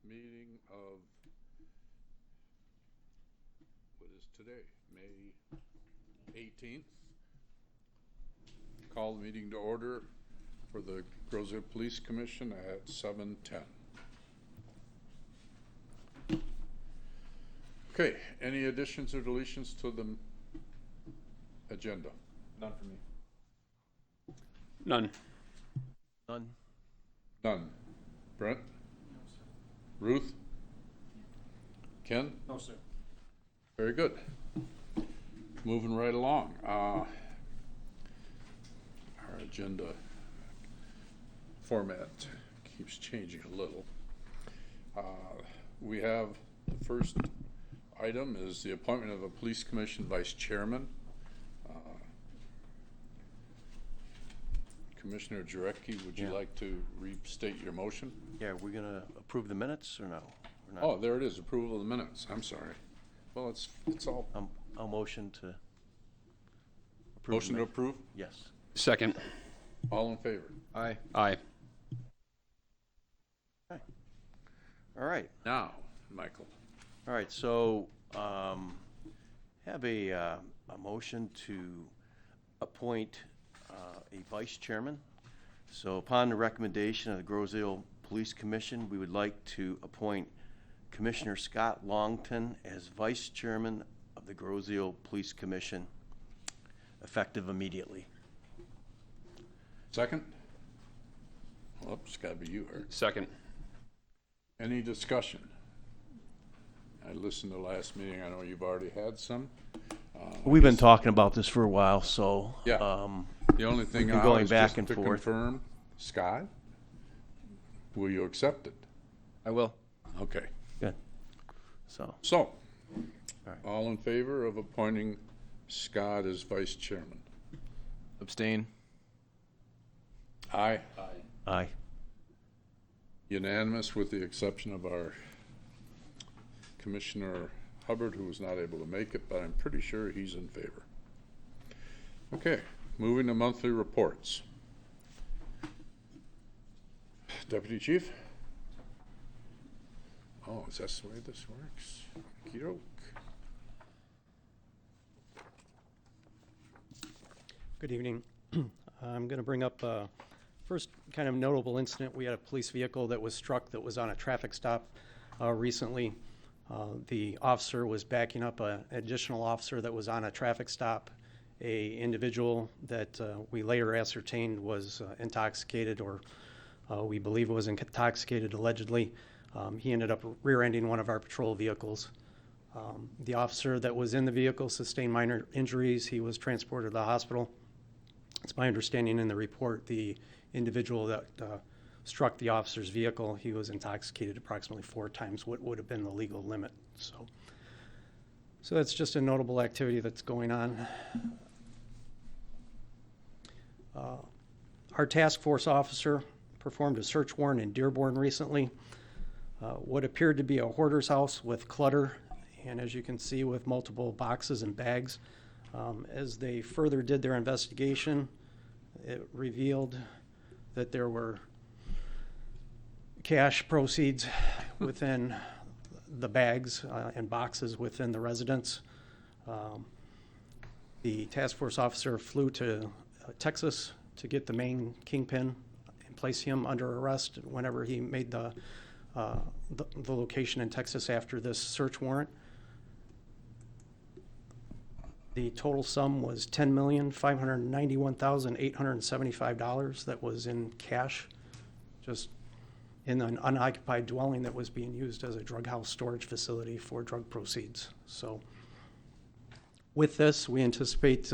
meeting of, what is today, May 18th. Call the meeting to order for the Roseville Police Commission at 7:10. Okay, any additions or deletions to the agenda? None for me. None. None. None. Brent? No, sir. Ruth? Ken? No, sir. Very good. Moving right along. Our agenda format keeps changing a little. We have the first item is the appointment of a police commission vice chairman. Commissioner Jurecki, would you like to restate your motion? Yeah, we're gonna approve the minutes or no? Or not? Oh, there it is, approval of the minutes. I'm sorry. Well, it's all. I'll motion to approve. Motion to approve? Yes. Second. All in favor? Aye. Aye. Okay. All right. Now, Michael. All right. So, have a motion to appoint a vice chairman. So, upon the recommendation of the Groseville Police Commission, we would like to appoint Commissioner Scott Longton as vice chairman of the Groseville Police Commission, effective immediately. Second? Well, it's got to be you, Art. Second. Any discussion? I listened to last meeting. I know you've already had some. We've been talking about this for a while, so Yeah. The only thing been now going is back just and to forth. confirm, Scott, will you accept it? I will. Okay. good. So, So, right. all in favor of appointing Scott as vice chairman? Abstain. Aye. aye. Unanimous with the exception of our Commissioner Hubbard, who was not able to make it, but I'm pretty sure he's in favor. Okay, moving to monthly reports. Deputy Chief? Oh, is that the way this works? Okey-doke. Good evening. I'm going to bring up first kind of notable incident. We had a police vehicle that was struck that was on a traffic stop recently. The officer was backing up an additional officer that was on a traffic stop. A individual that we later ascertained was intoxicated, or we believe was intoxicated allegedly. He ended up rear-ending one of our patrol vehicles. The officer that was in the vehicle sustained minor injuries. He was transported to the hospital. It's my understanding in the report, the individual that struck the officer's vehicle, he was intoxicated approximately 4 times what would have been the legal limit. So that's just a notable activity that's going on. Our task force officer performed a search warrant in Dearborn recently. What appeared to be a hoarder's house with clutter, and as you can see, with multiple boxes and bags. As they further did their investigation, it revealed that there were cash proceeds within the bags and boxes within the residence. The task force officer flew to Texas to get the main kingpin and place him under arrest whenever he made the location in Texas after this search warrant. The total sum was $10,591,875 that was in cash, just in an unoccupied dwelling that was being used as a drug house storage facility for drug proceeds. So with this, we anticipate,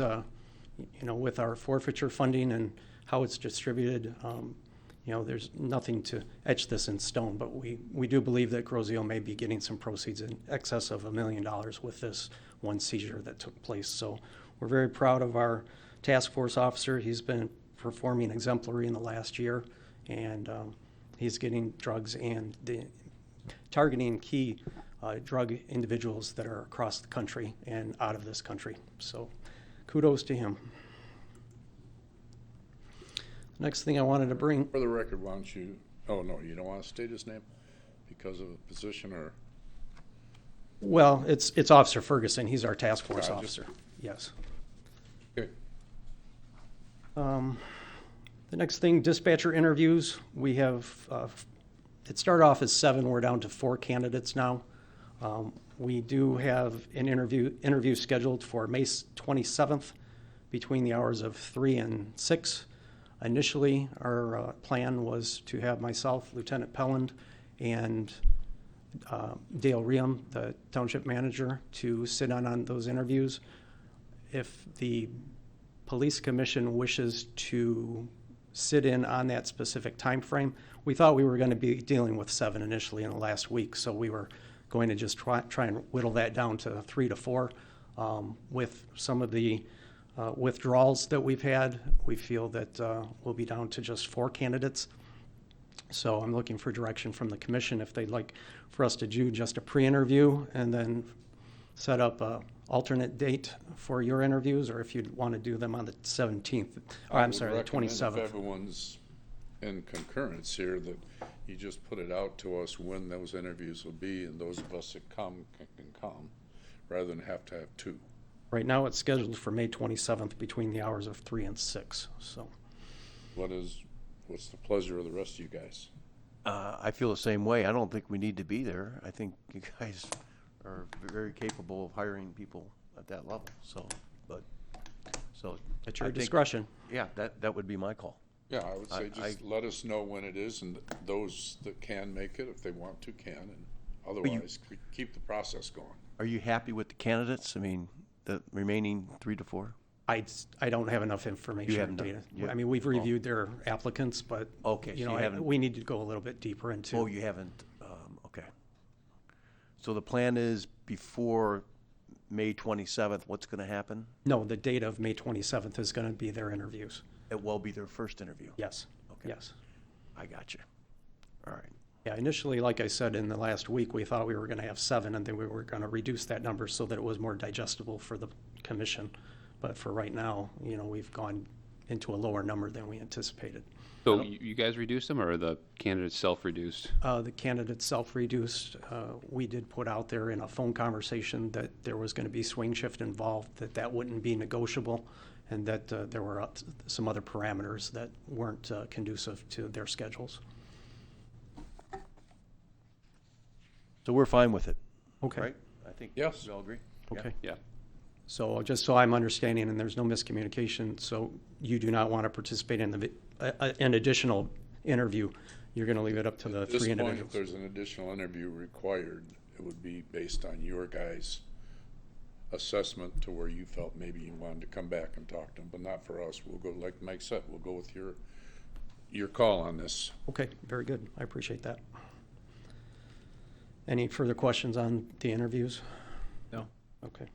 with our forfeiture funding and how it's distributed, there's nothing to etch this in stone, but we do believe that Groseville may be getting some proceeds in excess of $1 million with this one seizure that took place. So we're very proud of our task force officer. He's been performing exemplary in the last year, and he's getting drugs and targeting key drug individuals that are across the country and out of this country. So kudos to him. Next thing I wanted to bring. For the record, why don't you, oh no, you don't want to state his name? because of a position or? Well, it's Officer Ferguson. He's our task force Yeah, I just- officer. Yes. Okay. The next thing, dispatcher interviews. We have, it started off as 7. We're down to 4 candidates now. We do have an interview scheduled for May 27th between the hours of 3 and 6. Initially, our plan was to have myself, Lieutenant Pelland, and Dale Riem, the township manager, to sit on those interviews. If the police commission wishes to sit in on that specific time frame, we thought we were going to be dealing with 7 initially in the last week, so we were going to just try and whittle that down to 3 to 4. With some of the withdrawals that we've had, we feel that we'll be down to just 4 candidates. So I'm looking for direction from the commission if they'd like for us to do just a pre-interview and then set up a alternate date for your interviews, or if you'd want to do them on the 17th, or I'm sorry, the I would recommend 27th. if everyone's in concurrence here, that you just put it out to us when those interviews will be, and those of us that come can come, rather than have to have 2. Right now, it's scheduled for May 27th between the hours of 3 and 6, so. What's the pleasure of the rest of you guys? I feel the same way. I don't think we need to be there. I think you guys are very capable of hiring people at that level, so, At your I think- discretion. Yeah, that would be my call. Yeah, I would say just let us know when it is, and those that can make it, if they want to, can, and otherwise, keep the process going. Are you happy with the candidates? I mean, the remaining 3 to 4? I don't have enough information or haven't done- data. you- I mean, we've reviewed their applicants, but, Okay, you so know, you haven't- we need to go a little bit deeper into. Oh, you haven't, okay. So the plan is before May 27th, what's going to happen? No, the date of May 27th is going to be their interviews. It will be their first interview? Yes, Okay. yes. I got you. All right. Yeah, initially, like I said, in the last week, we thought we were going to have 7, and then we were going to reduce that number so that it was more digestible for the commission. But for right now, you know, we've gone into a lower number than we anticipated. So you guys reduced them, or the candidates self-reduced? The candidate self-reduced. We did put out there in a phone conversation that there was going to be swing shift involved, that wouldn't be negotiable, and that there were some other parameters that weren't conducive to their schedules. So we're fine with it, Okay. right? I think Yes. we all agree? Okay. Yeah. So just so I'm understanding, and there's no miscommunication, so you do not want to participate in an additional interview. You're going to leave it up to the At this 3 point, if individuals. there's an additional interview required, it would be based on your guys' assessment to where you felt maybe you wanted to come back and talk to them, but not for us. We'll go, like Mike said, we'll go with your call on this. Okay, very good. I appreciate that. Any further questions on the interviews? No. Okay.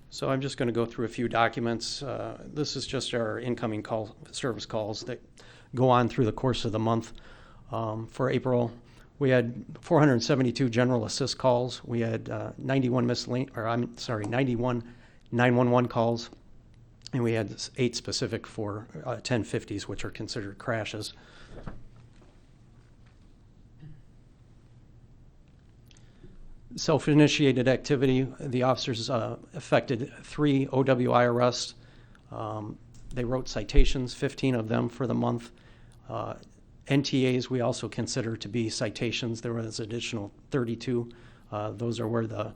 So I'm just going to go through a few documents. This is just our incoming service calls that go on through the course of the month. For April, we had 472 general assist calls. We had 91 911 calls, and we had 8 specific for 1050s, which are considered crashes. Self-initiated activity, the officers effected 3 OWI arrests. They wrote citations, 15 of them for the month. NTAs we also consider to be citations. There was additional 32. Those are where the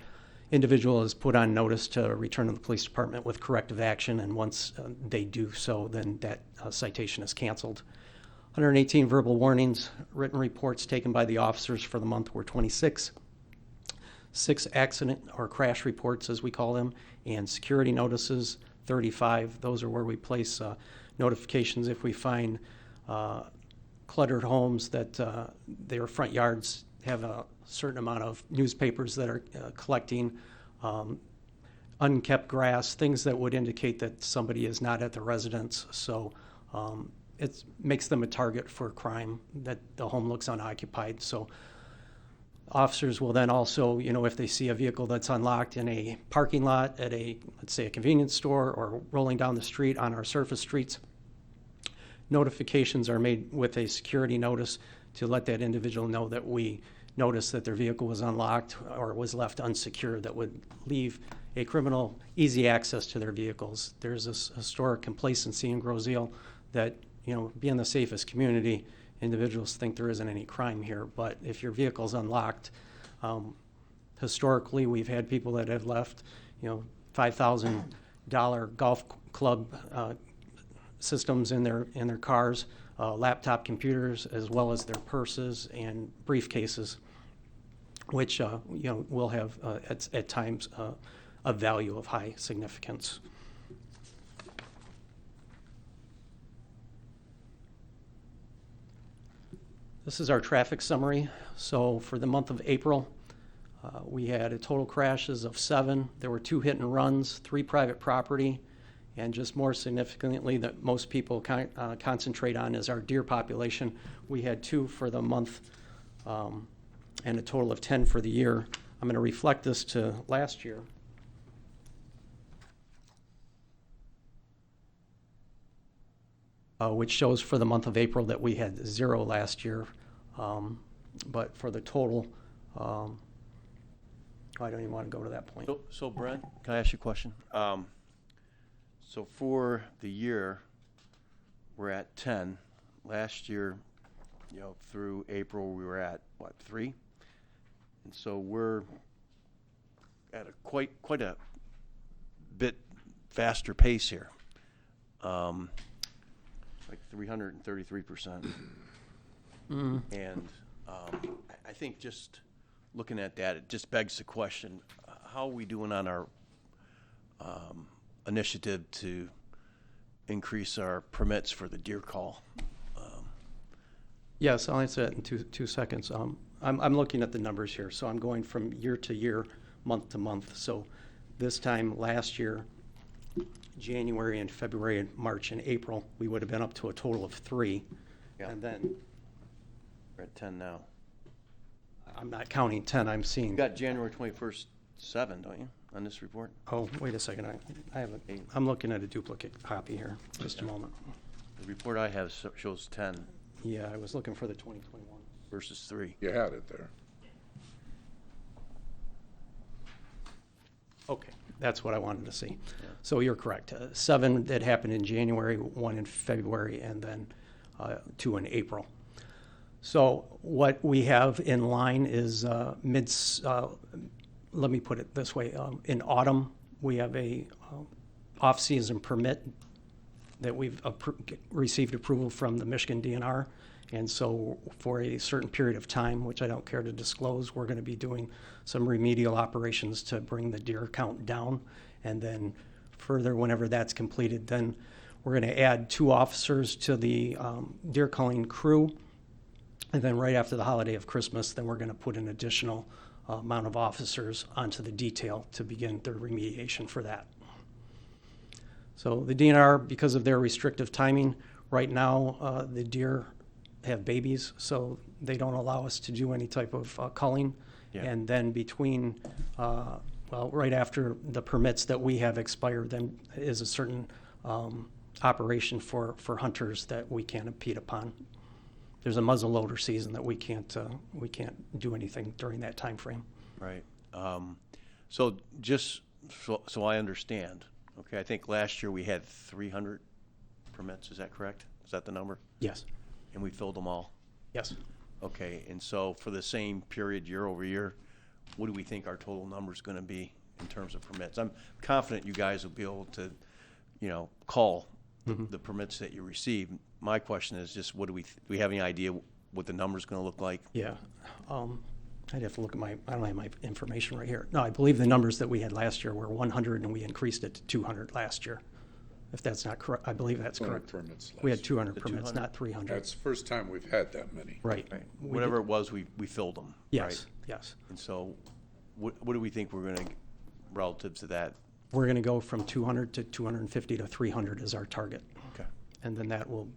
individual is put on notice to return to the police department with corrective action, and once they do so, then that citation is canceled. 118 verbal warnings. Written reports taken by the officers for the month were 26. 6 accident or crash reports, as we call them, and security notices, 35. Those are where we place notifications if we find cluttered homes that their front yards have a certain amount of newspapers that are collecting, unkept grass, things that would indicate that somebody is not at the residence. So it makes them a target for crime, that the home looks unoccupied. So Officers will then also, if they see a vehicle that's unlocked in a parking lot at let's say a convenience store or rolling down the street on our surface streets, notifications are made with a security notice to let that individual know that we noticed that their vehicle was unlocked or was left unsecured, that would leave a criminal easy access to their vehicles. There's this historic complacency in Groseal that, being the safest community, individuals think there isn't any crime here. But if your vehicle's unlocked, historically, we've had people that have left, $5,000 golf club systems in their cars, laptop computers, as well as their purses and briefcases, which will have at times a value of high significance. This is our traffic summary. So for the month of April, we had a total crashes of 7. There were 2 hit and runs, 3 private property, and just more significantly that most people concentrate on is our deer population. We had 2 for the month and a total of 10 for the year. I'm going to reflect this to last year. Which shows for the month of April that we had 0 last year. But for the total, I don't even want to go to that point. So Brent, can I ask you a question? So for the year, we're at 10. Last year, through April, we were at, 3? And so we're at a quite a bit faster pace here. Like 333%. And I think just looking at that, it just begs the question, how are we doing on our initiative to increase our permits for the deer call? Yes, I'll answer that in two seconds. I'm looking at the numbers here, so I'm going from year to year, month to month. So this time last year, January and February and March and April, we would have been up to a total of 3. Yeah. And then We're at 10 now. I'm not counting 10, I'm seeing. You got January 21st, 7, don't you, on this report? Oh, wait a second, I have Eight. I'm looking at a duplicate copy here, just a moment. The report I have shows 10 Yeah, I was looking for the 2021. versus 3. You had it there. Okay, that's what I wanted to see. So you're correct. 7 that happened in January, 1 in February, and then 2 in April. So what we have in line is let me put it this way. In autumn, we have a off-season permit that we've received approval from the Michigan DNR. And so for a certain period of time, which I don't care to disclose, we're going to be doing some remedial operations to bring the deer count down. And then further, whenever that's completed, then we're going to add 2 officers to the deer culling crew. And then right after the holiday of Christmas, then we're going to put an additional amount of officers onto the detail to begin their remediation for that. So the DNR, because of their restrictive timing, right now the deer have babies, so they don't allow us to do any type of culling. Yeah. And then between, right after the permits that we have expired, then is a certain operation for hunters that we can't impede upon. There's a muzzleloader season that we can't do anything during that time frame. Right. So just so I understand, okay, I think last year we had 300 permits, is that correct? Is that the number? Yes. And we filled them all? Yes. Okay, and so for the same period, year over year, what do we think our total number is going to be in terms of permits? I'm confident you guys will be able to, call the permits that you receive. My question is just, do we have any idea what the number's going to look like? Yeah. I'd have to look at I don't have my information right here. No, I believe the numbers that we had last year were 100 and we increased it to 200 last year. If that's not correct, I believe that's 200 correct. permits We had last 200 The permits, 200? not 300. That's the first time we've had that many. Right. Right. We Whatever did- it was, we filled them, Yes, right? yes. And so what do we think we're going to, relative to that? We're going to go from 200 to 250 to 300 is our target. Okay. And then that will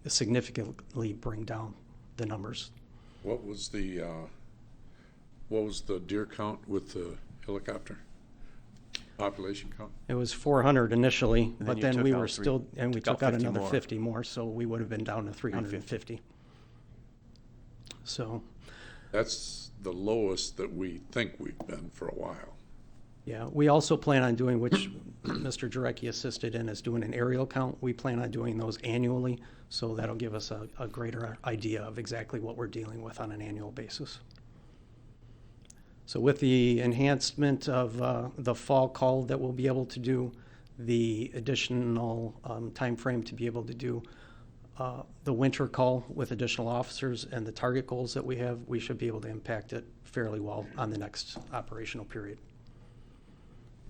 significantly bring down the numbers. What was the What was the deer count with the helicopter? Population count? It was 400 initially, And then but you then took we out were three- still, and we took out took out 50 another more. 50 more, so we would have been down to 350. So, That's the lowest that we think we've been for a while. yeah, we also plan on doing, which Mr. Jurecki assisted in, is doing an aerial count. We plan on doing those annually, so that'll give us a greater idea of exactly what we're dealing with on an annual basis. So with the enhancement of the fall call that we'll be able to do, the additional timeframe to be able to do the winter call with additional officers and the target goals that we have, we should be able to impact it fairly well on the next operational period.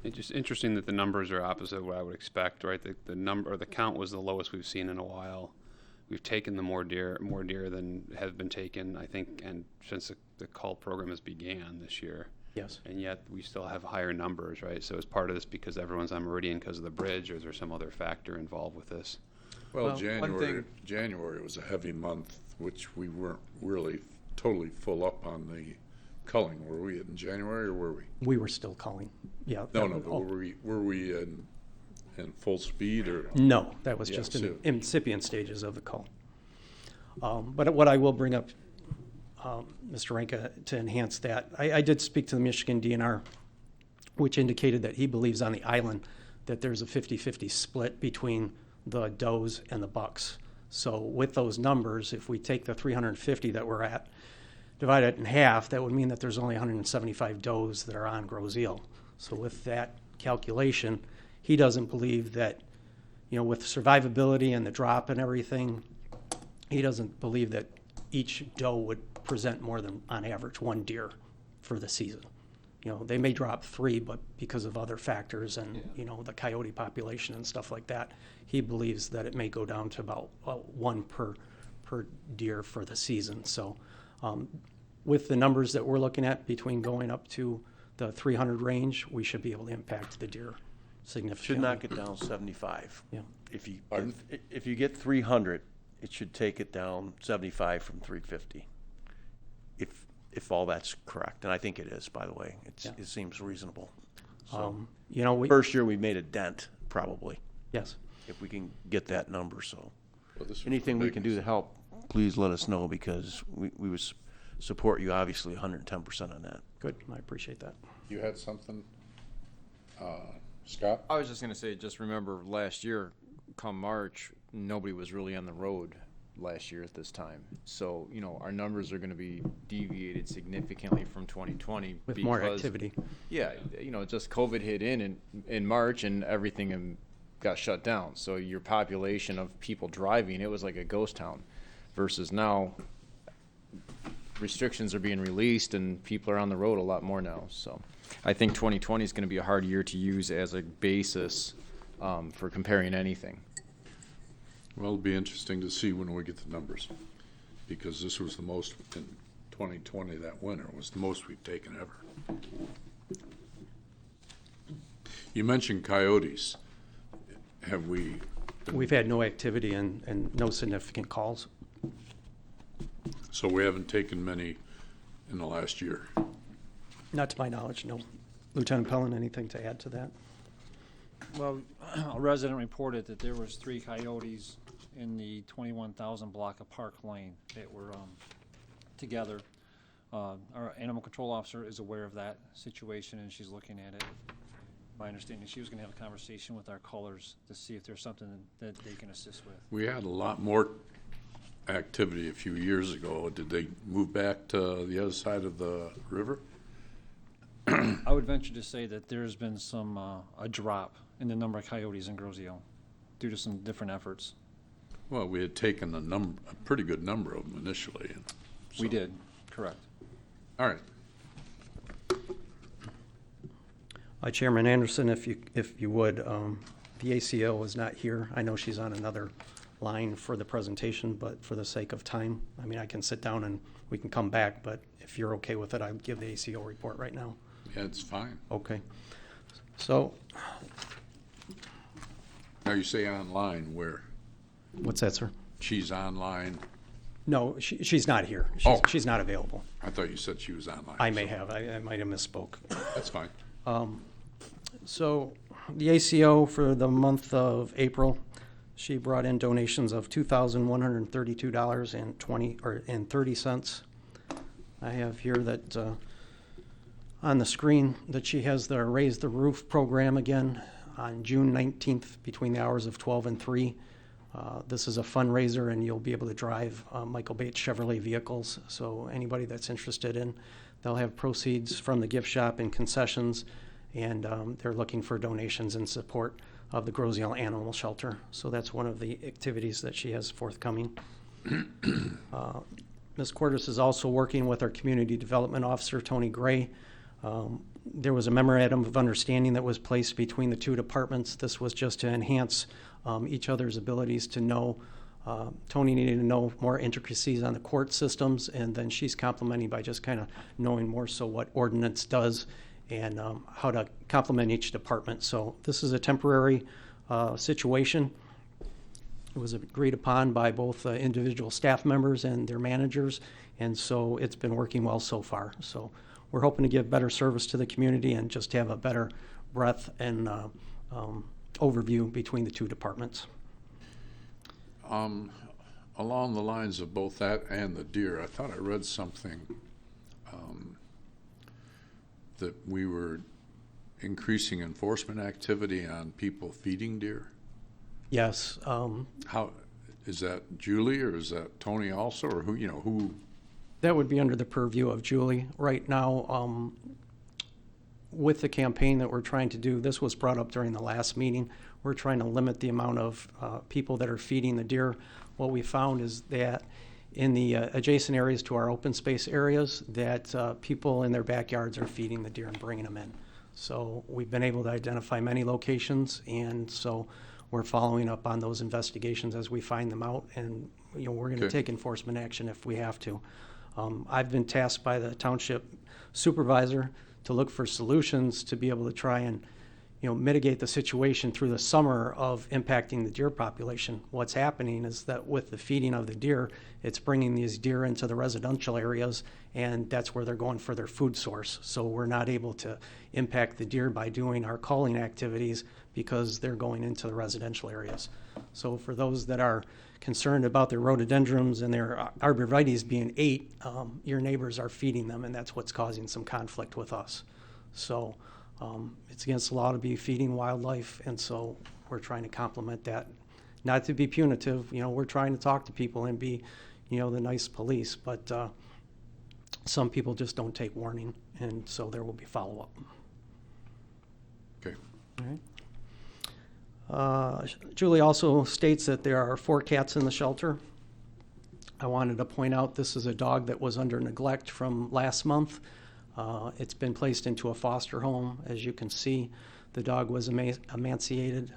It's just interesting that the numbers are opposite of what I would expect, right? The number, or the count was the lowest we've seen in a while. We've taken the more deer than have been taken, I think, and since the call program has began this year. Yes. And yet we still have higher numbers, right? So is part of this because everyone's on Meridian because of the bridge, or is there some other factor involved with this? Well, Well, one thing- January was a heavy month, which we weren't really totally full up on the culling. Were we in January or were we? We were still calling, yeah. No, that no, was- but oh, were we in full speed or? No, that was Yeah, just in so- incipient stages of the call. But what I will bring up, Mr. Ranka, to enhance that, I did speak to the Michigan DNR, which indicated that he believes on the island that there's a 50-50 split between the does and the bucks. So with those numbers, if we take the 350 that we're at, divide it in half, that would mean that there's only 175 does that are on grouse eel. So with that calculation, he doesn't believe that, with survivability and the drop and everything, he doesn't believe that each doe would present more than, on average, one deer for the season. They may drop 3, but because of other factors and, the coyote population and stuff like that, he believes that it may go down to about 1 per deer for the season. So with the numbers that we're looking at, between going up to the 300 range, we should be able to impact the deer significantly. Should knock it down 75. Yeah. If you get 300, it should take it down 75 from 350. If all that's correct, and I think it is, by the way. Yeah. It seems reasonable. So First, first year we made a dent, probably, yes. if we can get that number. So Well, this was anything we can do to ridiculous. help, please let us know, because we would support you, obviously, 110% on that. Good, I appreciate that. You had something, Scott? I was just gonna say, just remember last year, come March, nobody was really on the road last year at this time. So, our numbers are gonna be deviated significantly from 2020. With more because- activity. Yeah, just COVID hit in March and everything got shut down. So your population of people driving, it was like a ghost town. Versus now, restrictions are being released and people are on the road a lot more now. So I think 2020 is gonna be a hard year to use as a basis for comparing anything. Well, it'll be interesting to see when we get the numbers, because this was the most in 2020, that winter was the most we've taken ever. You mentioned coyotes. Have we, We've had no activity and no significant calls. so we haven't taken many in the last year? Not to my knowledge, no. Lieutenant Pellin, anything to add to that? Well, a resident reported that there was 3 coyotes in the 21,000 block of Park Lane that were together. Our animal control officer is aware of that situation and she's looking at it. My understanding, she was gonna have a conversation with our callers to see if there's something that they can assist with. We had a lot more activity a few years ago. Did they move back to the other side of the river? I would venture to say that there's been a drop in the number of coyotes in Grosio due to some different efforts. Well, we had taken a pretty good number of them initially. We so- did, correct. All right. Chairman Anderson, if you would, the ACO is not here. I know she's on another line for the presentation, but for the sake of time, I can sit down and we can come back, but if you're okay with it, I'll give the ACO report right now. Yeah, it's fine. Okay. So, Now you say online where? what's that, sir? She's online No, she's not here. Oh. She's not available. I thought you said she was online. I may so have, I might have misspoke. That's fine. So the ACO for the month of April, she brought in donations of $2,132.30. I have here that on the screen that she has the Raise the Roof program again on June 19th between the hours of 12 and 3. This is a fundraiser, and you'll be able to drive Michael Bates Chevrolet vehicles. So anybody that's interested in, they'll have proceeds from the gift shop and concessions, and they're looking for donations in support of the Groziel Animal Shelter. So that's one of the activities that she has forthcoming. Ms. Cordes is also working with our Community Development Officer, Tony Gray. There was a memorandum of understanding that was placed between the two departments. This was just to enhance each other's abilities to know. Tony needed to know more intricacies on the court systems, and then she's complementing by just kind of knowing more so what ordinance does and how to complement each department. So this is a temporary situation. It was agreed upon by both individual staff members and their managers, and so it's been working well so far. So we're hoping to give better service to the community and just have a better breadth and overview between the two departments. Along the lines of both that and the deer, I thought I read something that we were increasing enforcement activity on people feeding deer. Yes, How is that, Julie, or is that Tony also, or who? that would be under the purview of Julie. Right now, with the campaign that we're trying to do, this was brought up during the last meeting. We're trying to limit the amount of people that are feeding the deer. What we found is that in the adjacent areas to our open space areas, that people in their backyards are feeding the deer and bringing them in. So we've been able to identify many locations, and so we're following up on those investigations as we find them out, and we're going to Okay. take enforcement action if we have to. I've been tasked by the township supervisor to look for solutions to be able to try and mitigate the situation through the summer of impacting the deer population. What's happening is that with the feeding of the deer, it's bringing these deer into the residential areas, and that's where they're going for their food source. So we're not able to impact the deer by doing our calling activities because they're going into the residential areas. So for those that are concerned about their rhododendrons and their arborvitaes being ate, your neighbors are feeding them, and that's what's causing some conflict with us. So it's against the law to be feeding wildlife, and so we're trying to complement that. Not to be punitive, we're trying to talk to people and be, the nice police, but some people just don't take warning, and so there will be follow-up. Okay. All right. Julie also states that there are 4 cats in the shelter. I wanted to point out this is a dog that was under neglect from last month. It's been placed into a foster home. As you can see, the dog was emaciated,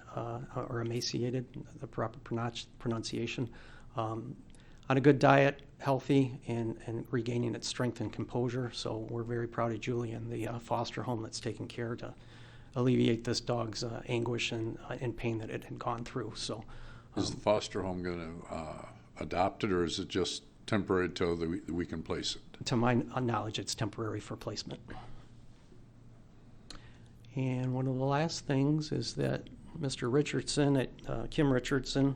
the proper pronunciation, on a good diet, healthy, and regaining its strength and composure. So we're very proud of Julie and the foster home that's taken care to alleviate this dog's anguish and pain that it had gone through. So, Is the foster home going to adopt it, or is it just temporary till we can place it? to my knowledge, it's temporary for placement. And one of the last things is that Mr. Richardson, Kim Richardson,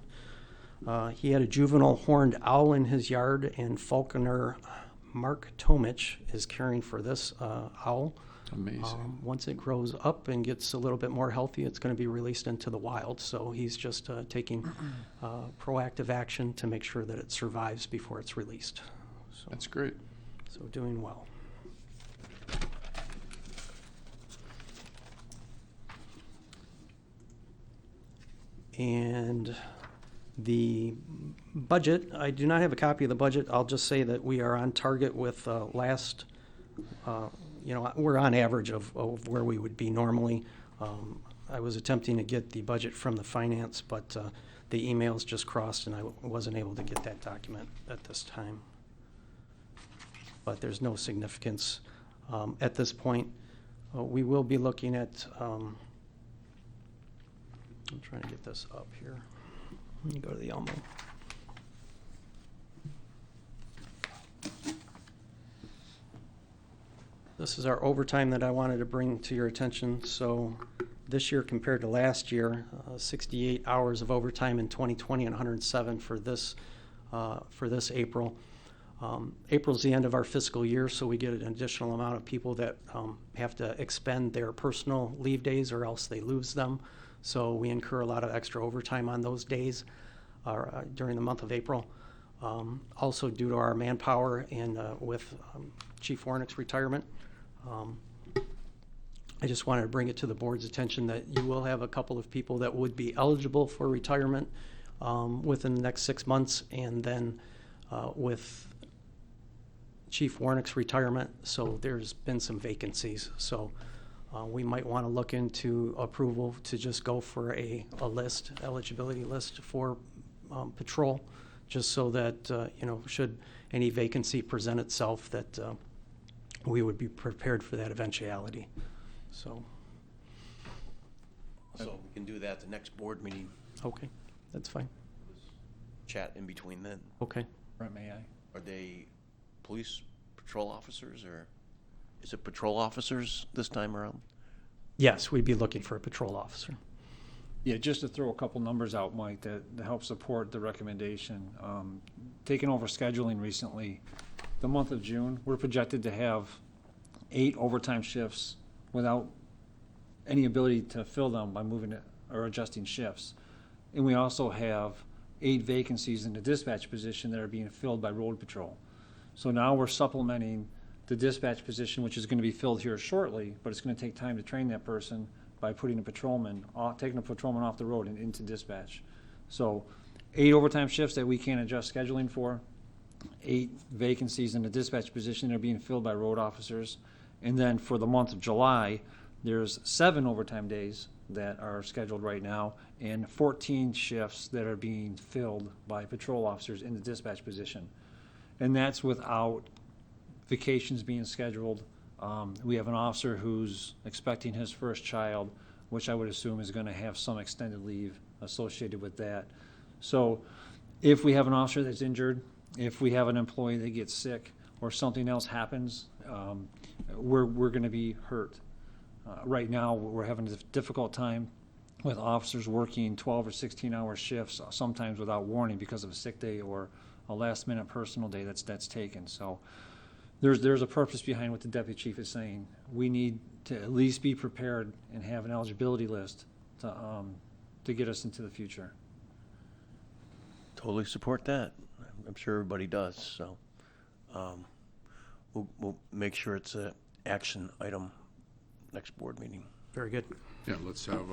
he had a juvenile horned owl in his yard, and falconer Mark Tomich is caring for this owl. Amazing. Once it grows up and gets a little bit more healthy, it's going to be released into the wild. So he's just taking proactive action to make sure that it survives before it's released. So, That's great. so doing well. And the budget, I do not have a copy of the budget. I'll just say that we are on target with last, we're on average of where we would be normally. I was attempting to get the budget from the finance, but the emails just crossed and I wasn't able to get that document at this time. But there's no significance at this point. We will be looking at, I'm trying to get this up here. Let me go to the Elmo. This is our overtime that I wanted to bring to your attention. So this year compared to last year, 68 hours of overtime in 2020 and 107 for this April. April's the end of our fiscal year, so we get an additional amount of people that have to expend their personal leave days or else they lose them. So we incur a lot of extra overtime on those days during the month of April. Also due to our manpower and with Chief Warnick's retirement. I just wanted to bring it to the board's attention that you will have a couple of people that would be eligible for retirement within the next 6 months, and then with Chief Warnick's retirement, so there's been some vacancies. So we might want to look into approval to just go for a list, eligibility list for patrol, just so that, should any vacancy present itself, that we would be prepared for that eventuality. So, So we can do that at the next board meeting, okay, that's fine. chat in between then. Okay. Brent, may I? Are they police patrol officers, or is it patrol officers this time around? Yes, we'd be looking for a patrol officer. Yeah, just to throw a couple numbers out, Mike, that help support the recommendation. Taking over scheduling recently, the month of June, we're projected to have 8 overtime shifts without any ability to fill them by moving it or adjusting shifts. And we also have 8 vacancies in the dispatch position that are being filled by road patrol. So now we're supplementing the dispatch position, which is going to be filled here shortly, but it's going to take time to train that person by putting a patrolman, taking a patrolman off the road and into dispatch. So 8 overtime shifts that we can't adjust scheduling for, 8 vacancies in the dispatch position that are being filled by road officers. And then for the month of July, there's 7 overtime days that are scheduled right now and 14 shifts that are being filled by patrol officers in the dispatch position. And that's without vacations being scheduled. We have an officer who's expecting his first child, which I would assume is going to have some extended leave associated with that. So if we have an officer that's injured, if we have an employee that gets sick or something else happens, we're going to be hurt. Right now, we're having a difficult time with officers working 12 or 16-hour shifts, sometimes without warning because of a sick day or a last-minute personal day that's taken. So there's a purpose behind what the deputy chief is saying. We need to at least be prepared and have an eligibility list to get us into the future. Totally support that. I'm sure everybody does, so we'll make sure it's an action item next board meeting. Very good. Yeah, let's have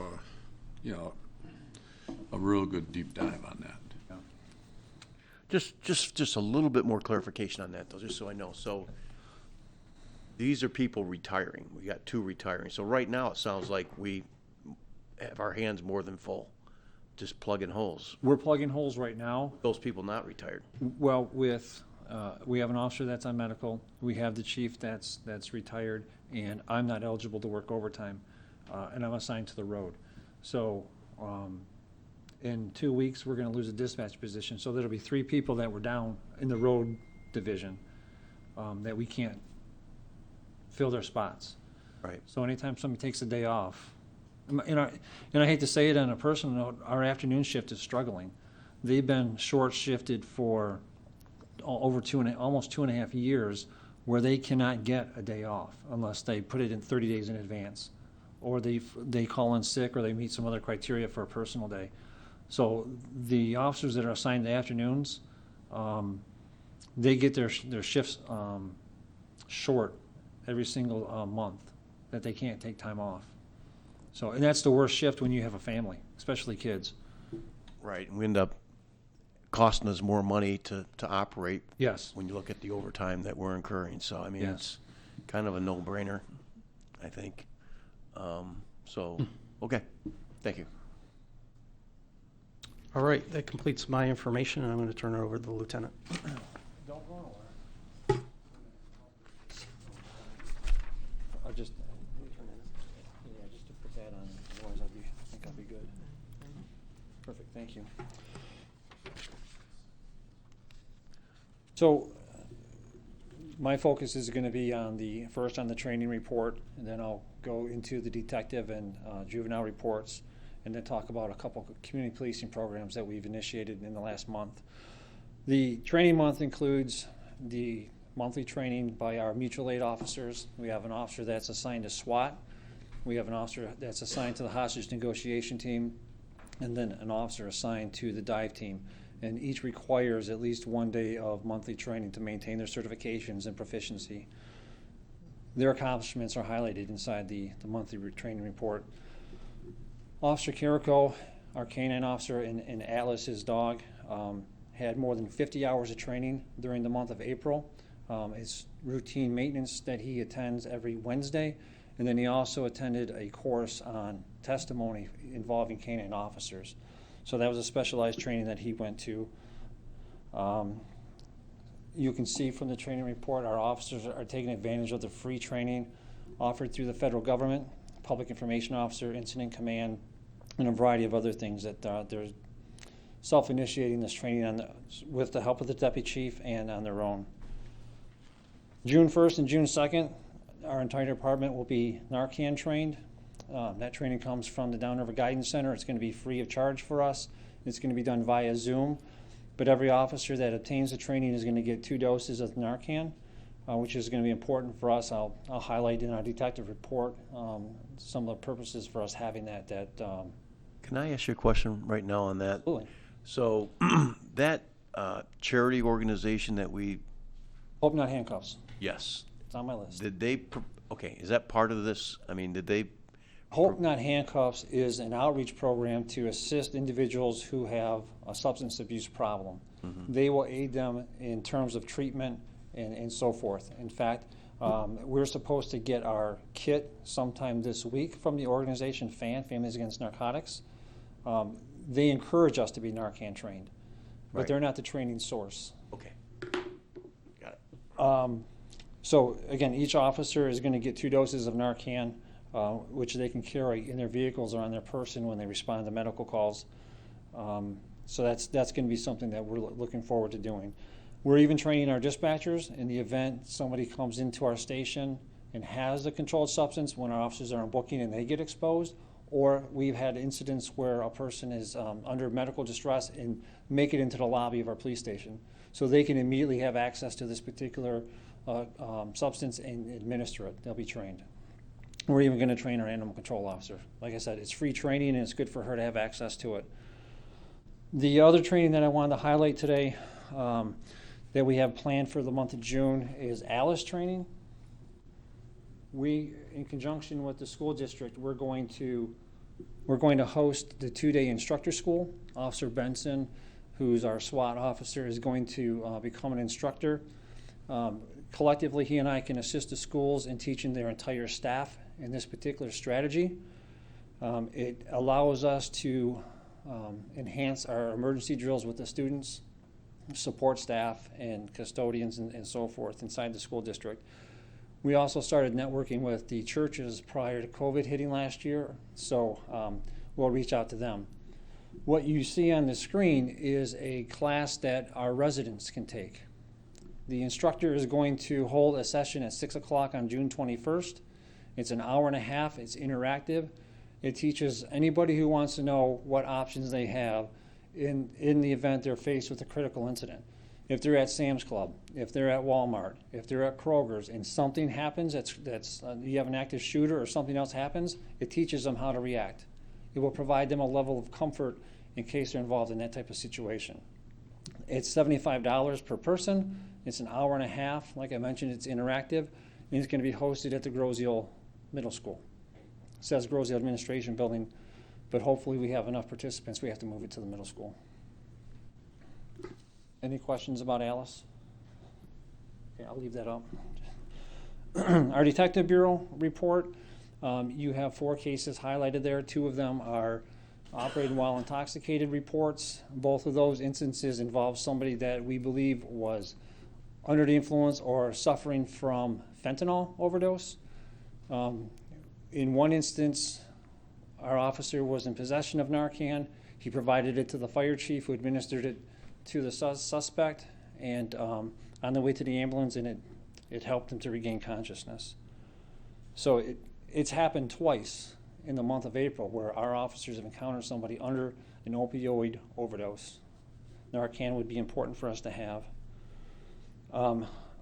a real good deep dive on that. Just a little bit more clarification on that, though, just so I know. So these are people retiring. We got 2 retiring. So right now, it sounds like we have our hands more than full, just plugging holes. We're plugging holes right now. Those people not retired. Well, we have an officer that's on medical, we have the chief that's retired, and I'm not eligible to work overtime, and I'm assigned to the road. So in 2 weeks, we're going to lose a dispatch position, so there'll be 3 people that were down in the road division that we can't fill their spots. Right. So anytime somebody takes a day off, and I hate to say it on a personal note, our afternoon shift is struggling. They've been short shifted for over almost 2.5 years, where they cannot get a day off unless they put it in 30 days in advance, or they call in sick, or they meet some other criteria for a personal day. So the officers that are assigned to afternoons, they get their shifts short every single month, that they can't take time off. So, and that's the worst shift when you have a family, especially kids. Right, and we end up costing us more money to operate Yes. when you look at the overtime that we're incurring. So, I mean, Yes. it's kind of a no-brainer, I think. Okay, thank you. All right, that completes my information, and I'm going to turn it over to the lieutenant. Don't go nowhere. I'll just, yeah, just to put that on, otherwise I think I'll be good. Perfect, thank you. So, My focus is going to be on first on the training report, and then I'll go into the detective and juvenile reports, and then talk about a couple of community policing programs that we've initiated in the last month. The training month includes the monthly training by our mutual aid officers. We have an officer that's assigned to SWAT. We have an officer that's assigned to the hostage negotiation team, and then an officer assigned to the dive team. And each requires at least 1 day of monthly training to maintain their certifications and proficiency. Their accomplishments are highlighted inside the monthly training report. Officer Carrico, our canine officer, and Atlas, his dog, had more than 50 hours of training during the month of April. It's routine maintenance that he attends every Wednesday, and then he also attended a course on testimony involving canine officers. So that was a specialized training that he went to. You can see from the training report, our officers are taking advantage of the free training offered through the federal government, public information officer, incident command, and a variety of other things that they're self-initiating this training with the help of the deputy chief and on their own. June 1st and June 2nd, our entire department will be Narcan trained. That training comes from the Downriver Guidance Center. It's going to be free of charge for us. It's going to be done via Zoom. But every officer that obtains the training is going to get 2 doses of Narcan, which is going to be important for us. I'll highlight in our detective report some of the purposes for us having that. Can I ask you a question right now on that? Absolutely. So that charity organization that we, Hope Not Handcuffs. yes, It's on my list. did they, okay, is that part of this? I mean, did they, Hope Not Handcuffs is an outreach program to assist individuals who have a substance abuse problem. They will aid them in terms of treatment and so forth. In fact, we're supposed to get our kit sometime this week from the organization Families Against Narcotics. They encourage us to be Narcan trained, but Right. they're not the training source. okay, got it. So again, each officer is going to get 2 doses of Narcan, which they can carry in their vehicles or on their person when they respond to medical calls. So that's going to be something that we're looking forward to doing. We're even training our dispatchers in the event somebody comes into our station and has a controlled substance when our officers are on booking and they get exposed, or we've had incidents where a person is under medical distress and make it into the lobby of our police station. So they can immediately have access to this particular substance and administer it. They'll be trained. We're even going to train our animal control officer. Like I said, it's free training and it's good for her to have access to it. The other training that I wanted to highlight today that we have planned for the month of June is ALICE training. We, in conjunction with the school district, we're going to host the 2-day instructor school. Officer Benson, who's our SWAT officer, is going to become an instructor. Collectively, he and I can assist the schools in teaching their entire staff in this particular strategy. It allows us to enhance our emergency drills with the students, support staff, and custodians and so forth inside the school district. We also started networking with the churches prior to COVID hitting last year, so we'll reach out to them. What you see on the screen is a class that our residents can take. The instructor is going to hold a session at 6 o'clock on June 21st. It's an hour and a half. It's interactive. It teaches anybody who wants to know what options they have in the event they're faced with a critical incident. If they're at Sam's Club, if they're at Walmart, if they're at Kroger's, and something happens that's you have an active shooter or something else happens, it teaches them how to react. It will provide them a level of comfort in case they're involved in that type of situation. It's $75 per person. It's an hour and a half. Like I mentioned, it's interactive, and it's going to be hosted at the Groziel Middle School. It says Groziel Administration Building, but hopefully we have enough participants, we have to move it to the middle school. Any questions about Alice? Okay, I'll leave that up. Our Detective Bureau report, you have 4 cases highlighted there. 2 of them are operating while intoxicated reports. Both of those instances involve somebody that we believe was under the influence or suffering from fentanyl overdose. In one instance, our officer was in possession of Narcan. He provided it to the fire chief, who administered it to the suspect, and on the way to the ambulance, and It helped him to regain consciousness. So it's happened twice in the month of April where our officers have encountered somebody under an opioid overdose. Narcan would be important for us to have.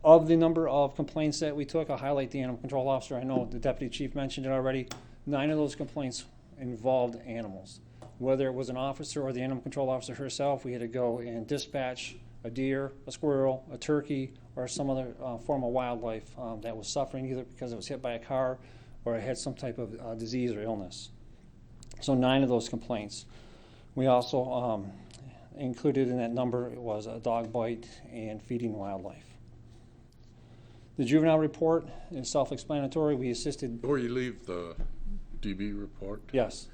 Of the number of complaints that we took, I'll highlight the animal control officer. I know the deputy chief mentioned it already. 9 of those complaints involved animals. Whether it was an officer or the animal control officer herself, we had to go and dispatch a deer, a squirrel, a turkey, or some other form of wildlife that was suffering either because it was hit by a car or it had some type of disease or illness. So 9 of those complaints. We also included in that number was a dog bite and feeding wildlife. The juvenile report is self-explanatory. We assisted. Before you leave the DB report, Yes.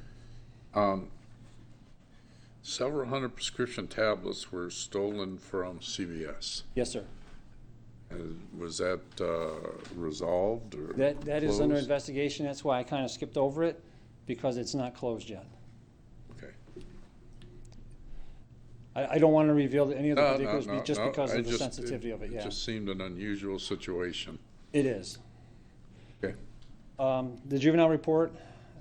several hundred prescription tablets were stolen from CVS. Yes, sir. Was that resolved or That is under closed? investigation. That's why I kind of skipped over it, because it's not closed yet. Okay. I don't want to reveal any of the No, particulars just because I of the just- sensitivity of it, yeah. It just seemed an unusual situation. It is. Okay. The juvenile report,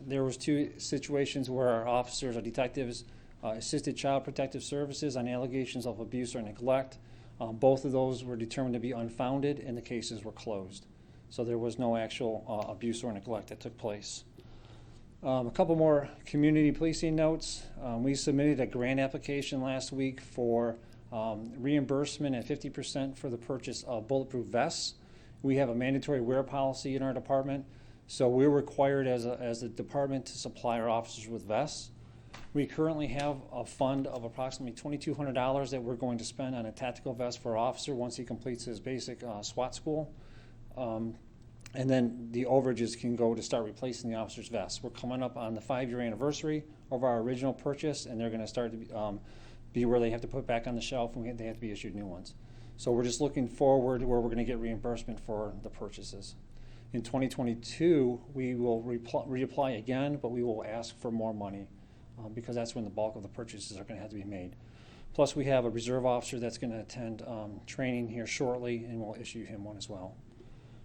there was 2 situations where our officers or detectives assisted Child Protective Services on allegations of abuse or neglect. Both of those were determined to be unfounded and the cases were closed. So there was no actual abuse or neglect that took place. A couple more community policing notes. We submitted a grant application last week for reimbursement at 50% for the purchase of bulletproof vests. We have a mandatory wear policy in our department, so we're required as a department to supply our officers with vests. We currently have a fund of approximately $2,200 that we're going to spend on a tactical vest for our officer once he completes his basic SWAT school. And then the overages can go to start replacing the officer's vests. We're coming up on the 5-year anniversary of our original purchase, and they're going to start to be where they have to put back on the shelf, and they have to be issued new ones. So we're just looking forward to where we're going to get reimbursement for the purchases. In 2022, we will reapply again, but we will ask for more money because that's when the bulk of the purchases are going to have to be made. Plus, we have a reserve officer that's going to attend training here shortly, and we'll issue him one as well.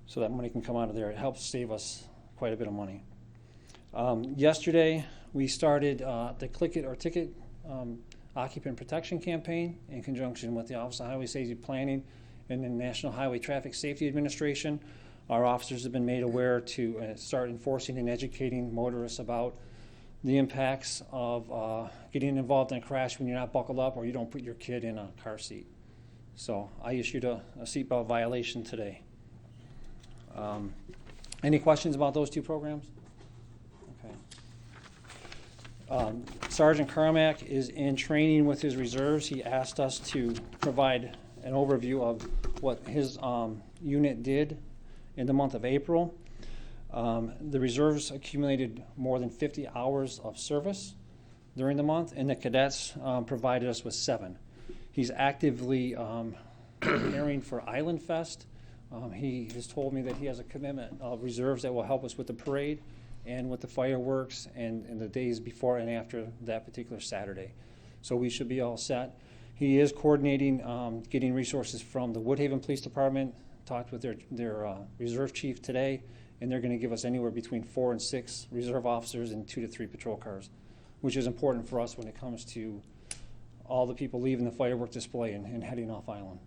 So that money can come out of there. It helps save us quite a bit of money. Yesterday, we started the Click It or Ticket occupant protection campaign in conjunction with the Office of Highway Safety Planning and the National Highway Traffic Safety Administration. Our officers have been made aware to start enforcing and educating motorists about the impacts of getting involved in a crash when you're not buckled up or you don't put your kid in a car seat. So I issued a seatbelt violation today. Any questions about those 2 programs? Okay. Sergeant Carmack is in training with his reserves. He asked us to provide an overview of what his unit did in the month of April. The reserves accumulated more than 50 hours of service during the month, and the cadets provided us with 7. He's actively preparing for Island Fest. He has told me that he has a commitment of reserves that will help us with the parade and with the fireworks and the days before and after that particular Saturday. So we should be all set. He is coordinating getting resources from the Woodhaven Police Department, talked with their reserve chief today, and they're going to give us anywhere between 4 and 6 reserve officers and 2 to 3 patrol cars, which is important for us when it comes to all the people leaving the firework display and heading off island.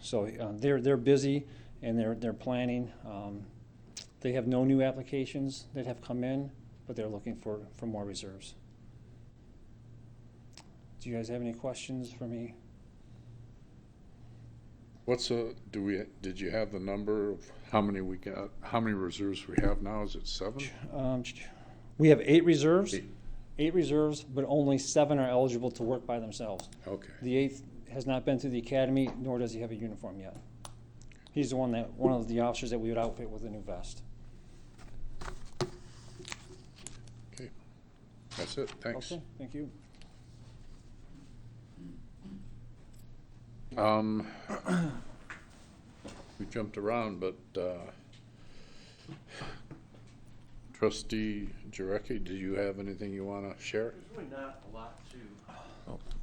So they're busy and they're planning. They have no new applications that have come in, but they're looking for more reserves. Do you guys have any questions for me? Did you have the number of how many we got, how many reserves we have now? Is it 7? We have 8 reserves. 8. 8 reserves, but only 7 are eligible to work by themselves. Okay. The 8th has not been through the academy, nor does he have a uniform yet. He's the one of the officers that we would outfit with a new vest. Okay. That's it. Thanks. Okay, thank you. We jumped around, but Trustee Jurecki, do you have anything you want to share?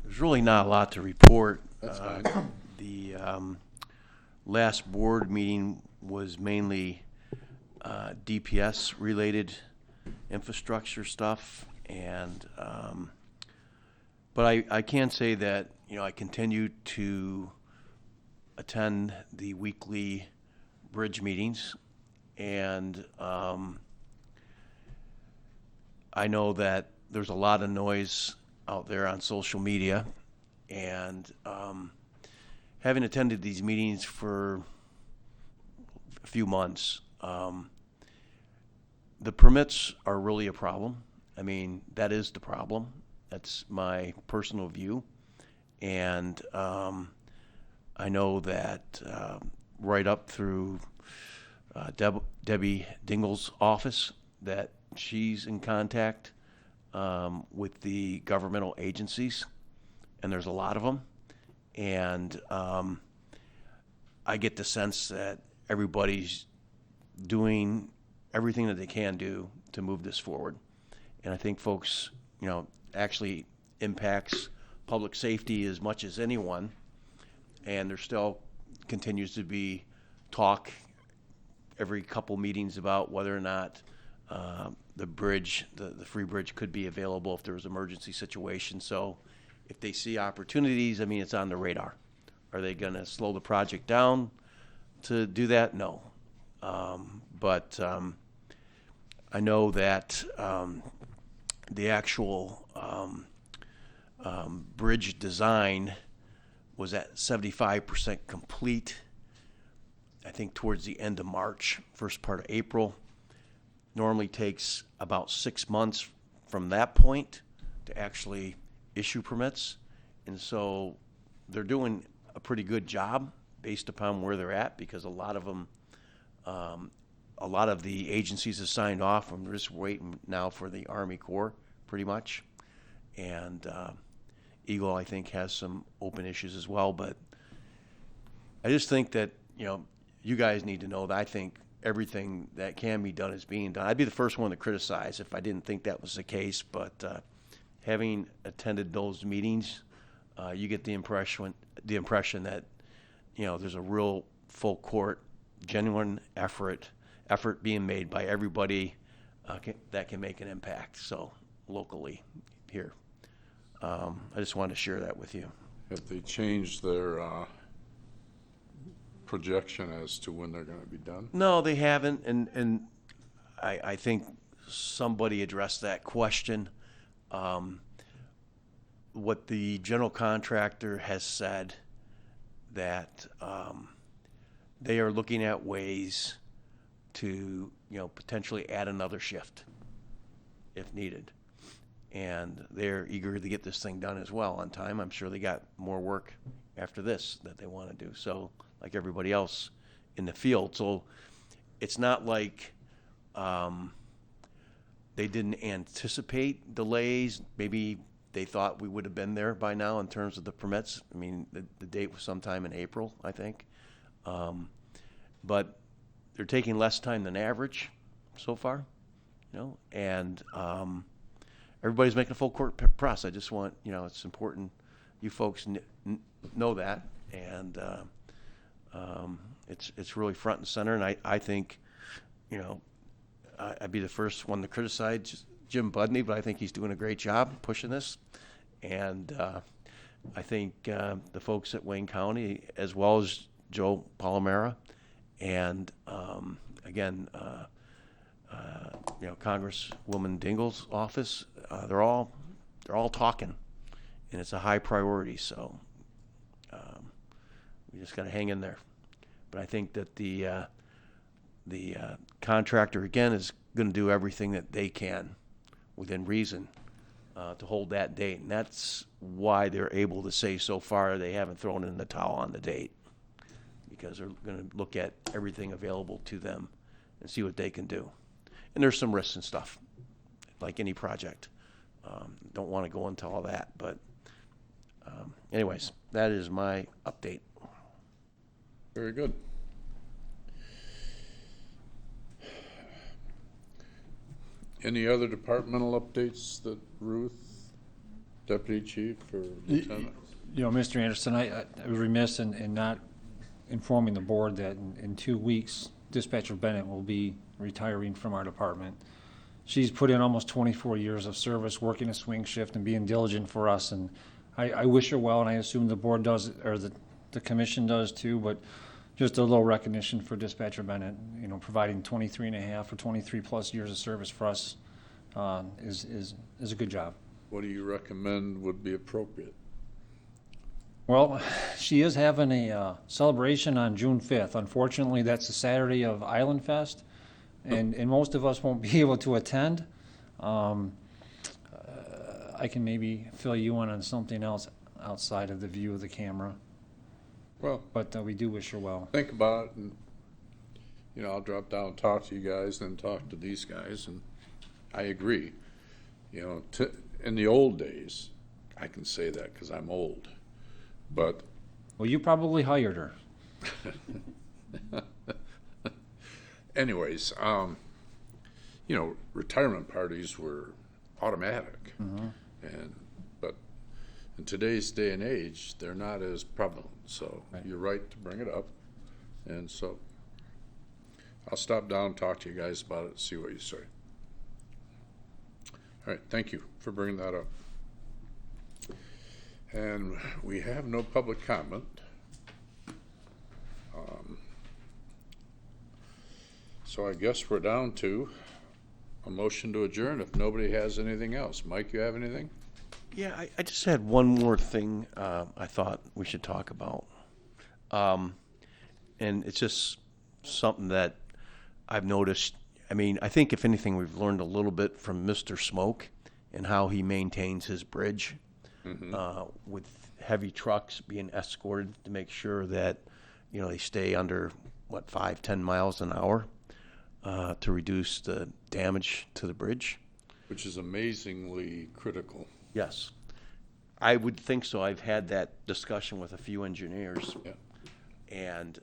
There's really not a lot to report. That's fine. The last board meeting was mainly DPS-related infrastructure stuff, and but I can say that, you know, I continue to attend the weekly bridge meetings, and I know that there's a lot of noise out there on social media, and having attended these meetings for a few months, the permits are really a problem. I mean, that is the problem. That's my personal view. And I know that right up through Debbie Dingell's office, that she's in contact with the governmental agencies, and there's a lot of them. And I get the sense that everybody's doing everything that they can do to move this forward. And I think folks, you know, actually impacts public safety as much as anyone. And there still continues to be talk every couple meetings about whether or not the bridge, the free bridge, could be available if there was an emergency situation. So if they see opportunities, I mean, it's on the radar. Are they going to slow the project down to do that? No. But I know that the actual bridge design was at 75% complete, I think towards the end of March, first part of April. Normally takes about 6 months from that point to actually issue permits. And so they're doing a pretty good job based upon where they're at, because a lot of them, a lot of the agencies have signed off, and we're just waiting now for the Army Corps, pretty much. And Eagle, I think, has some open issues as well. But I just think that, you know, you guys need to know that I think everything that can be done is being done. I'd be the first one to criticize if I didn't think that was the case, but having attended those meetings, you get the impression that, you know, there's a real full court, genuine effort being made by everybody that can make an impact. So locally here, I just wanted to share that with you. Have they changed their projection as to when they're going to be done? No, they haven't, and I think somebody addressed that question. What the general contractor has said, that they are looking at ways to, you know, potentially add another shift if needed. And they're eager to get this thing done as well on time. I'm sure they got more work after this that they want to do. So, like everybody else in the field. So it's not like they didn't anticipate delays. Maybe they thought we would have been there by now in terms of the permits. I mean, the date was sometime in April, I think. But they're taking less time than average so far, you know, and everybody's making a full court press. I just want, you know, it's important you folks know that, and it's really front and center. And I think, you know, I'd be the first one to criticize Jim Budney, but I think he's doing a great job pushing this. And I think the folks at Wayne County, as well as Joe Palomera, and again, you know, Congresswoman Dingell's office, they're all talking, and it's a high priority. So we just got to hang in there. But I think that the contractor, again, is going to do everything that they can within reason to hold that date. And that's why they're able to say so far they haven't thrown in the towel on the date, because they're going to look at everything available to them and see what they can do. And there's some risks and stuff, like any project. Don't want to go into all that. But anyways, that is my update. Very good. Any other departmental updates that Ruth, Deputy Chief, or Lieutenant? You know, Mr. Anderson, I was remiss in not informing the board that in 2 weeks, Dispatcher Bennett will be retiring from our department. She's put in almost 24 years of service, working a swing shift and being diligent for us, and I wish her well, and I assume the board does, or the commission does too, but just a little recognition for Dispatcher Bennett, you know, providing 23 and a half or 23 plus years of service for us is a good job. What do you recommend would be appropriate? Well, she is having a celebration on June 5th. Unfortunately, that's the Saturday of Island Fest, and most of us won't be able to attend. I can maybe fill you in on something else outside of the view of the camera, Well, but we do wish her well. think about it, and, you know, I'll drop down and talk to you guys, then talk to these guys, and I agree. You know, in the old days, I can say that because I'm old, but Well, you probably hired her. anyways, you know, retirement parties were automatic, but in today's day and age, they're not as prevalent. So Right. you're right to bring it up, and so I'll stop down and talk to you guys about it, see what you say. All right, thank you for bringing that up. And we have no public comment. So I guess we're down to a motion to adjourn if nobody has anything else. Mike, you have anything? Yeah, I just had one more thing I thought we should talk about. And it's just something that I've noticed. I mean, I think if anything, we've learned a little bit from Mr. Smoke and how he maintains his bridge with heavy trucks being escorted to make sure that, you know, they stay under, 5-10 miles an hour to reduce the damage to the bridge. Which is amazingly critical. Yes, I would think so. I've had that discussion with a few engineers. Yeah. And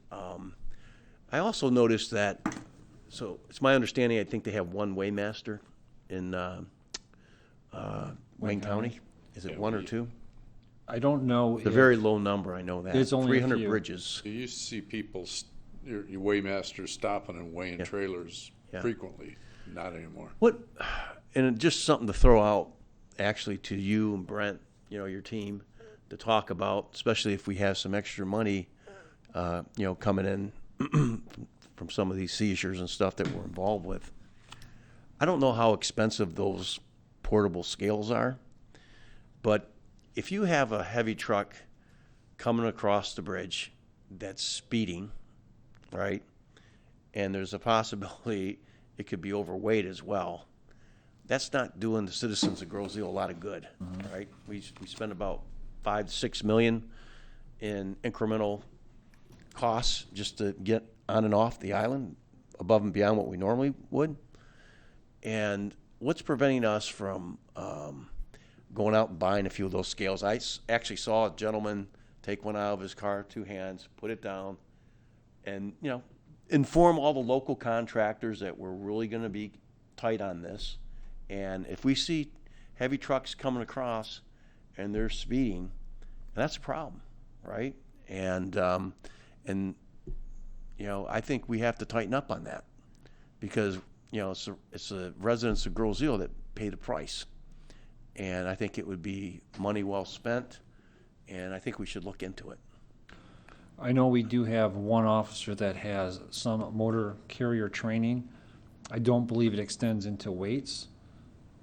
I also noticed that, so it's my understanding, I think they have one weighmaster in Wayne County. Is it Yeah, one or two? I don't know. It's a very low number, I know that. It's only a 300 few. bridges. You used to see people, your weighmasters stopping and weighing trailers Yeah. frequently. Not anymore. What, and just something to throw out actually to you and Brent, you know, your team, to talk about, especially if we have some extra money, you know, coming in from some of these seizures and stuff that we're involved with. I don't know how expensive those portable scales are, but if you have a heavy truck coming across the bridge that's speeding, right, and there's a possibility it could be overweight as well, that's not doing the citizens of Groseal a lot of good, right? We spend about $5 to $6 million in incremental costs just to get on and off the island, above and beyond what we normally would. And what's preventing us from going out and buying a few of those scales? I actually saw a gentleman take one out of his car, 2 hands, put it down, and, you know, inform all the local contractors that we're really going to be tight on this. And if we see heavy trucks coming across and they're speeding, that's a problem, right? And you know, I think we have to tighten up on that because, you know, it's the residents of Groseal that pay the price. And I think it would be money well spent, and I think we should look into it. I know we do have one officer that has some motor carrier training. I don't believe it extends into weights,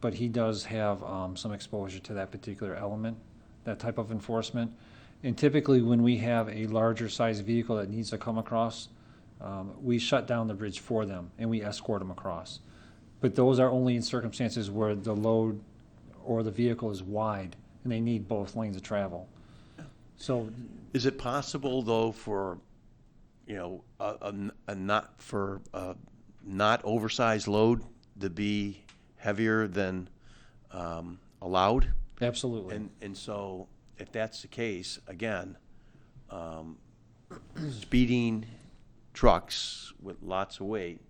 but he does have some exposure to that particular element, that type of enforcement. And typically when we have a larger size vehicle that needs to come across, we shut down the bridge for them and we escort them across. But those are only in circumstances where the load or the vehicle is wide and they need both lanes of travel. So Is it possible, though, for, you know, a not oversized load to be heavier than allowed? absolutely. And so, if that's the case, again, speeding trucks with lots of weight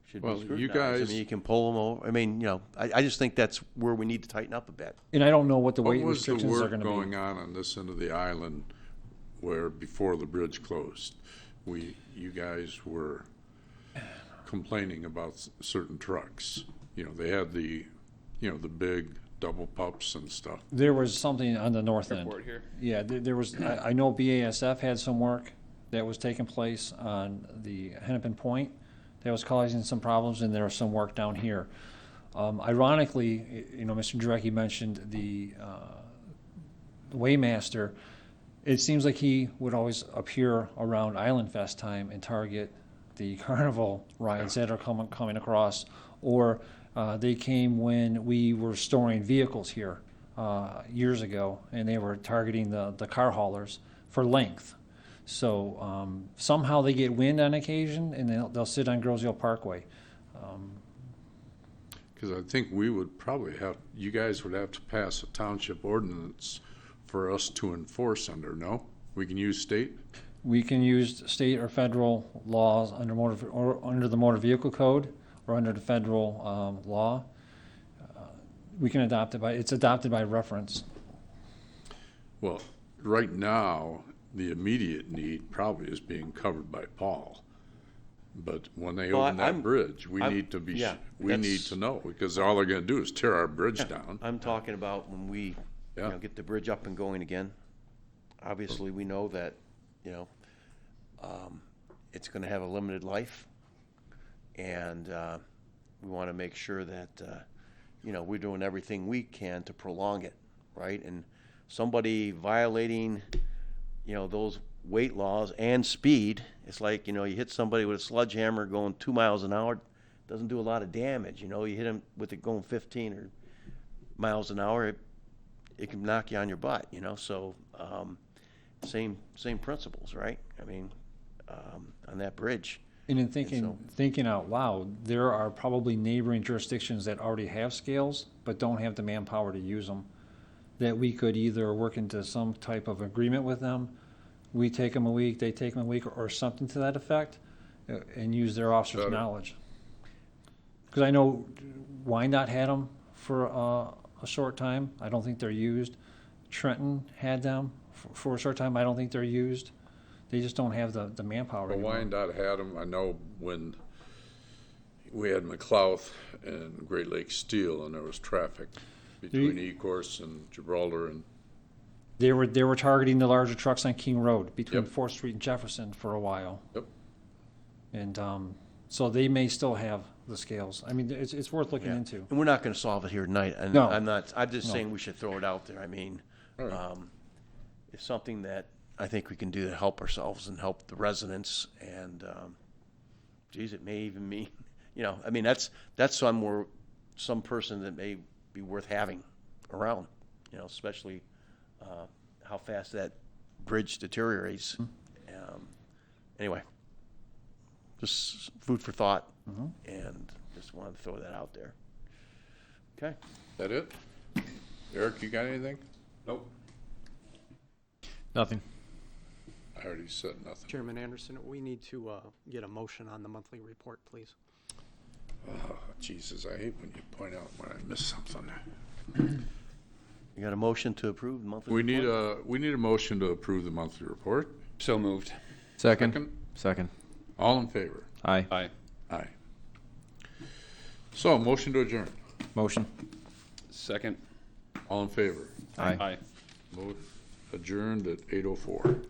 should Well, be you scrutinized. guys- I mean, you can pull them over. I mean, you know, I just think that's where we need to tighten up a bit. And I don't know what the What weight was the restrictions are work gonna be. going on this end of the island where before the bridge closed, you guys were complaining about certain trucks. You know, they had the big double pups and stuff. There was something on the north end. Airport here. Yeah, there was, I know BASF had some work that was taking place on the Hennepin Point that was causing some problems, and there was some work down here. Ironically, Mr. Jurecki mentioned the Waymaster. It seems like he would always appear around Island Fest time and target the carnival rides that are coming across, or they came when we were storing vehicles here years ago, and they were targeting the car haulers for length. So somehow they get wind on occasion, and they'll sit on Groseal Parkway. Because I think we would probably you guys would have to pass a township ordinance for us to enforce under, no? We can use state? We can use state or federal laws under the motor vehicle code or under the federal law. We can adopt it it's adopted by reference. Well, right now, the immediate need probably is being covered by Paul. But when they Well, open that I'm- bridge, we I'm- need to be, yeah, we need that's- to know, because all they're gonna do is tear our bridge Yeah, down. I'm talking about when we, Yeah. get the bridge up and going again. Obviously, we know that, it's gonna have a limited life. And, we wanna make sure that, we're doing everything we can to prolong it, right? And somebody violating, those weight laws and speed, it's like, you hit somebody with a sledgehammer going 2 miles an hour, doesn't do a lot of damage, you hit them with it going 15 or miles an hour, it can knock you on your butt, so, same principles, right? I mean, on that bridge. And in so- thinking out loud, there are probably neighboring jurisdictions that already have scales, but don't have the manpower to use them, that we could either work into some type of agreement with them. We take them a week, they take them a week, or something to that effect, and use their officers' Better. knowledge. Because I know Wyandotte had them for a short time. I don't think they're used. Trenton had them for a short time. I don't think they're used. They just don't have the manpower But anymore. Wyandotte had them, I know when we had McLouth and Great Lakes Steel, and there was traffic between Ecorse and Gibraltar, and They were targeting the larger trucks on King Road between Yep. 4th Street and Jefferson for a while. Yep. And so they may still have the scales. I mean, it's worth looking Yeah. into. And we're not gonna solve it here tonight, and No. I'm just No. saying we should throw it out there. I mean, All right. it's something that I think we can do to help ourselves and help the residents, and, geez, it may even mean, that's some person that may be worth having around, especially, how fast that bridge deteriorates. Anyway, just food for thought, and just wanted to throw that out there. Okay. that it? Eric, you got anything? Nope. Nothing. I already said nothing. Chairman Anderson, we need to get a motion on the monthly report, please. Oh, Jesus, I hate when you point out when I miss something. You got a motion to approve the monthly We report? need a motion to approve the monthly report. So moved. Second. Second. All in favor? Aye. Aye. Aye. So, motion to adjourn. Motion. Second. All in favor? Aye. Aye. Vote adjourned at 8:04.